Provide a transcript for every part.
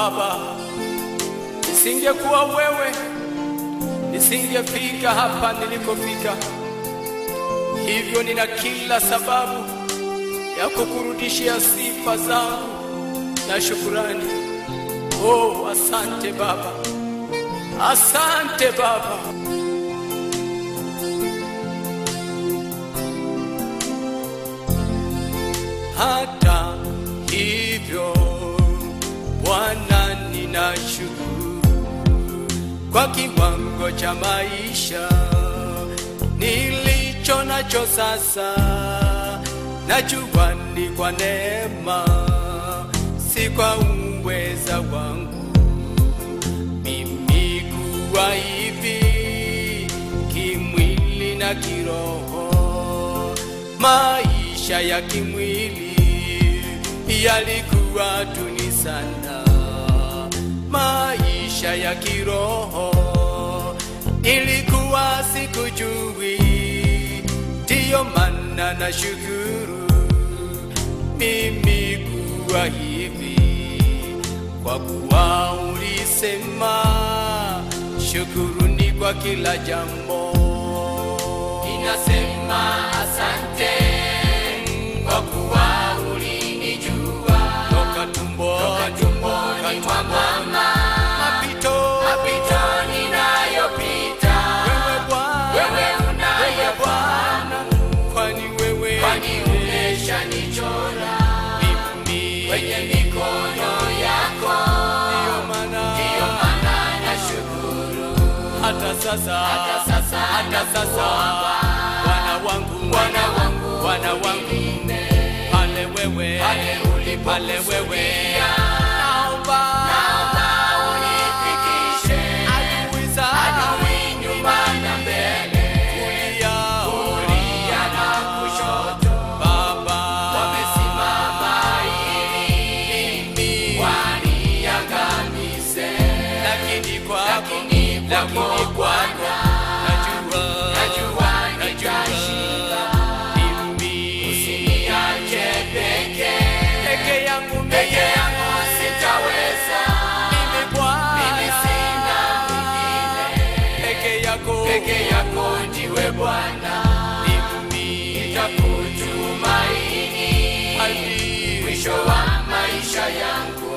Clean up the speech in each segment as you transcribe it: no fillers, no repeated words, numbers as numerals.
Baba, nisingekuwa wewe, nisingefika hapa nilikofika. Hivyo nina kila sababu ya kukurudishia sifa zangu na shukrani. Oh, asante Baba, asante Baba. Hata hivyo Bwana, ninashukuru kwa kiwango cha maisha nilicho nacho sasa. Najua ni kwa neema, si kwa uweza wangu mimi kuwa hivi kimwili na kiroho. Maisha ya kimwili yalikuwa duni sana, maisha ya kiroho ilikuwa sikujui. Ndiyo maana nashukuru mimi kuwa hivi, kwa kuwa ulisema shukuruni kwa kila jambo. Ninasema asante kwa kuwa ulinijua toka tumboni mwa mama. Mapito ninayopita, wewe unayafahamu, kwani umeshanichora mimi kwenye mikono yako. Ndiyo maana nashukuru hata sasa Bwana wangu pale wewe naomba unifikishe adui nyuma na mbele, kulia na kushoto. Baba, wamesimama ili waniangamize, lakini kwako Bwana najua nitashinda. Usiniache peke yangu sitaweza. Mimi sina mwingine, peke yako ndiwe Bwana. Mimi nitakutumaini hadi mwisho wa maisha yangu.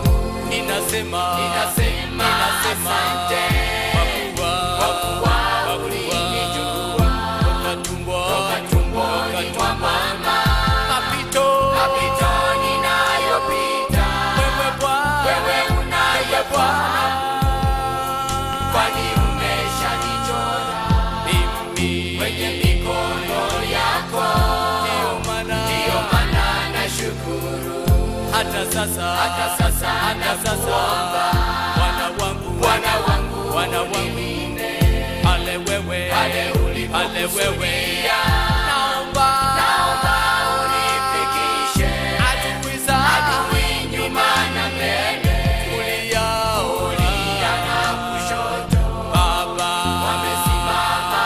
Ninasema asante kwa kuwa ulinijua toka tumboni mwa mama. Mapito ninayopita, wewe unayafahamu, kwani umeshanichora mimi kwenye mikono yako. Ndiyo maana nashukuru hata sasa Bwana wangu pale wewe naomba unifikishe adui nyuma na mbele, kulia na kushoto. Baba, wamesimama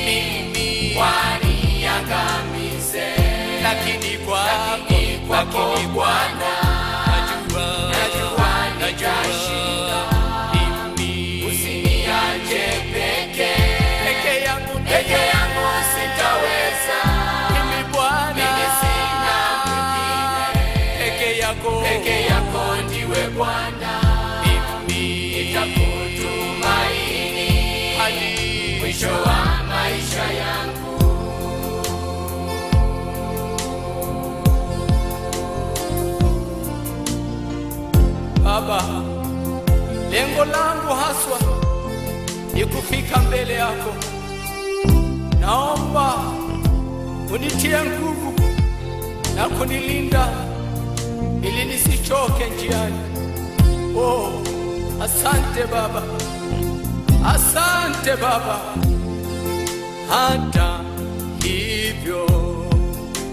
ili waniangamize, lakini kwako Bwana najua nitashinda. Usiniache peke yangu sitaweza. Mimi sina mwingine, peke yako ndiwe Bwana. Mimi nitakutumaini hadi mwisho wa maisha yangu. Baba, lengo langu haswa ni kufika mbele yako. Naomba unitie nguvu na kunilinda ili nisichoke njiani. Oh, asante Baba, asante Baba. Hata hivyo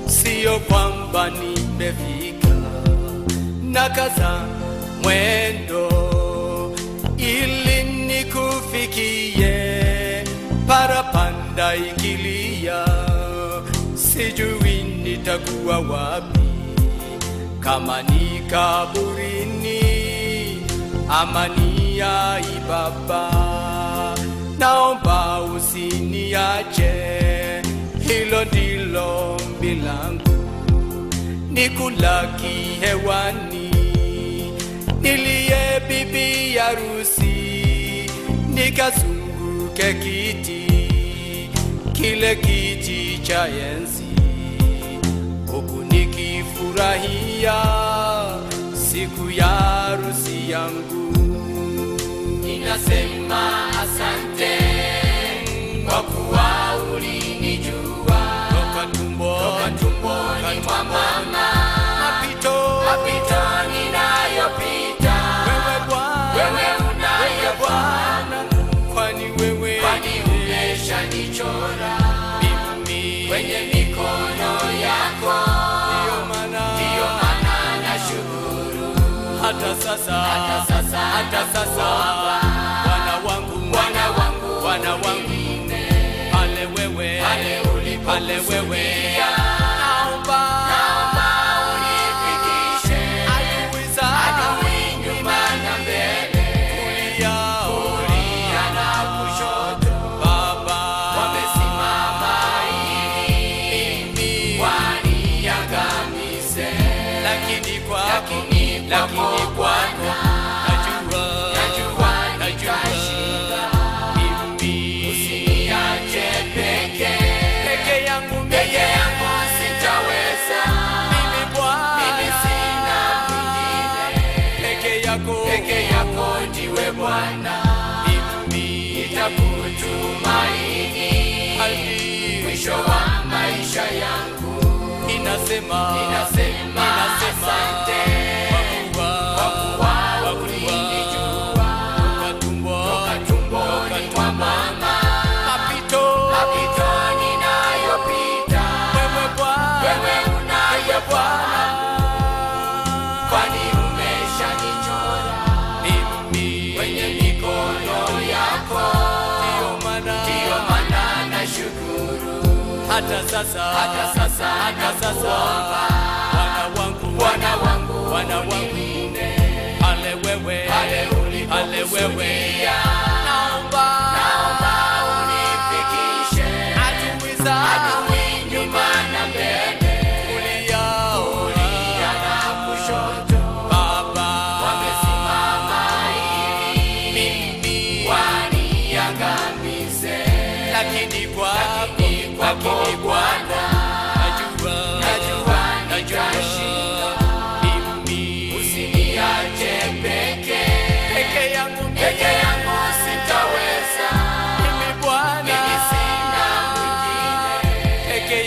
sio kwamba nimefika, nakaza mwendo ili nikufikie. Parapanda ikilia, sijui nitakuwa wapi. Kama ni kaburini amani ya Baba, naomba usiniache, hilo ndilo ombi langu, nikulaki hewani, nilie bibi harusi, nikazunguke kiti, kile kiti cha enzi, huku nikifurahia siku ya harusi yangu. Ninasema asante kwa kuwa ulinijua toka tumboni mwa mama. Mapito ninayopita, wewe unaye Bwana, kwani umeshanichora mimi kwenye mikono yako. Ndiyo maana nashukuru hata sasa Bwana wangu pale wewe naomba unifikishe adui nyuma na mbele, kulia na kushoto. Baba wamesimama ili waniangamize, lakini kwako najua nitashinda. Usiniache peke yangu sitaweza. Mimi sina mwingine, peke yako ndiwe Bwana. Mimi nitakutumaini mwisho wa maisha yangu. Ninasema asante kwa kuwa ulinijua toka tumboni mwa mama. Mapito ninayopita, wewe unaye Bwana, kwani umeshanichora mimi kwenye mikono yako. Ndiyo maana nashukuru hata sasa Bwana wangu pale wewe naomba unifikishe adui nyuma na mbele, kulia na kushoto. Baba wamesimama ili waniangamize, lakini kwako Bwana najua nitashinda. Usiniache peke yangu sitaweza. Mimi sina mwingine, peke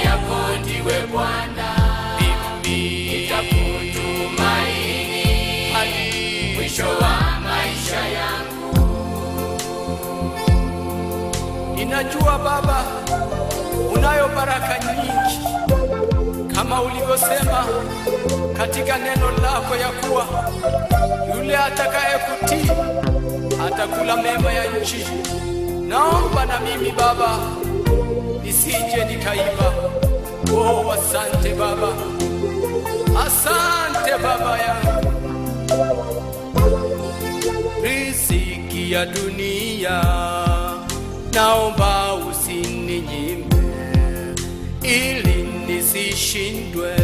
yako ndiwe Bwana. Mimi nitakutumaini hadi mwisho wa maisha yangu. Ninajua Baba unayo baraka nyingi, kama ulivyosema katika neno lako ya kuwa yule atakayekutii atakula mema ya nchi. Naomba na mimi Baba nisije nikaiba. Asante Baba, asante Baba yangu. Riziki ya dunia naomba usininyime, ili nisishindwe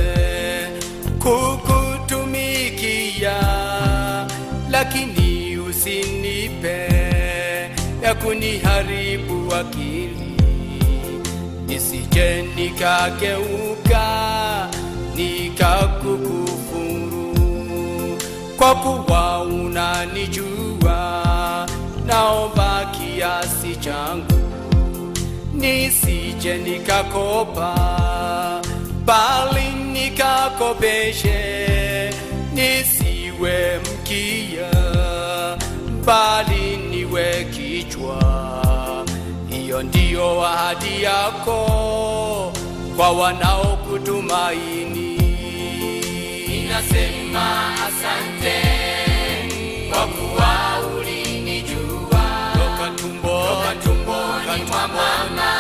kukutumikia, lakini usinipe ya kuniharibu akili, nisije nikageuka nikakukufuru. Kwa kuwa unanijua, naomba kiasi changu nisije nikakopa, bali nikakopeshe. Nisiwe mkia, bali niwe kichwa. Hiyo ndiyo ahadi yako kwa wanaokutumaini. Ninasema asante kwa kuwa ulinijua toka tumboni mwa mama.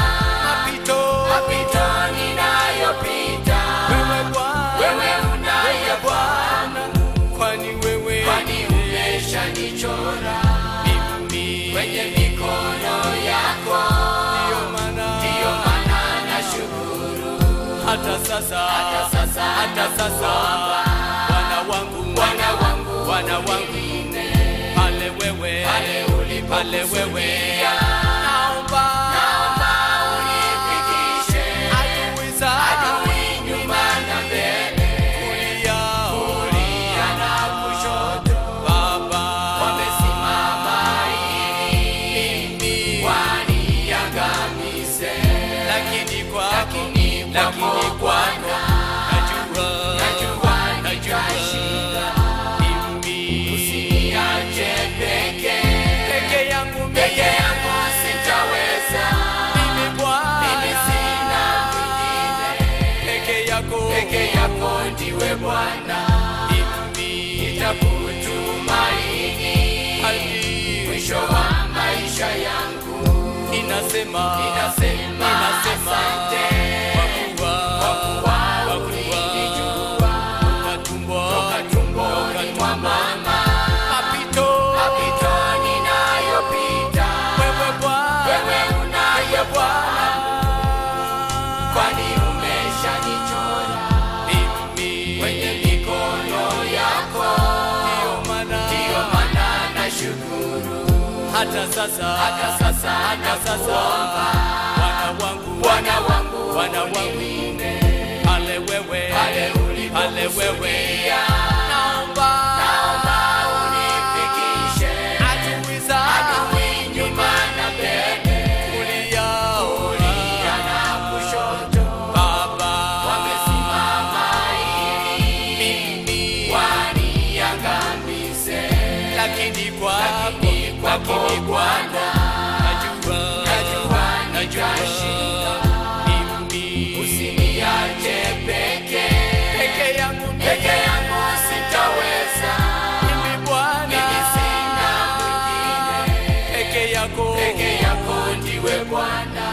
Mapito ninayopita, wewe unaye Bwana, kwani mikono yako, ndiyo maana nashukuru. Hata sasa Bwana wangu pale wewe naomba Unifikishe adui nyuma na mbele, kulia na kushoto, Baba wamesimama ili waniangamize. Lakini kwako Bwana, najua nitashinda. Usiniache peke yangu sitaweza. Mimi sina mwingine, peke yako ndiwe Bwana. Nitakutumaini mwisho wa maisha yangu. Ninasema asante, kwa kuwa ulinijua toka tumboni mwa mama. Mapito ninayopita, wewe unayo Bwana, kwani umeshanichora kwenye mikono yako, ndiyo maana nashukuru. hata sasa nakuomba Bwana wangu unilinde pale wewe naomba unifikishe adui nyuma na mbele, kulia na kushoto, Baba wamesimama ili waniangamize. Lakini kwako Bwana, najua nitashinda. Usiniache peke yangu sitaweza. Mimi sina mwingine, peke yako ndiwe Bwana.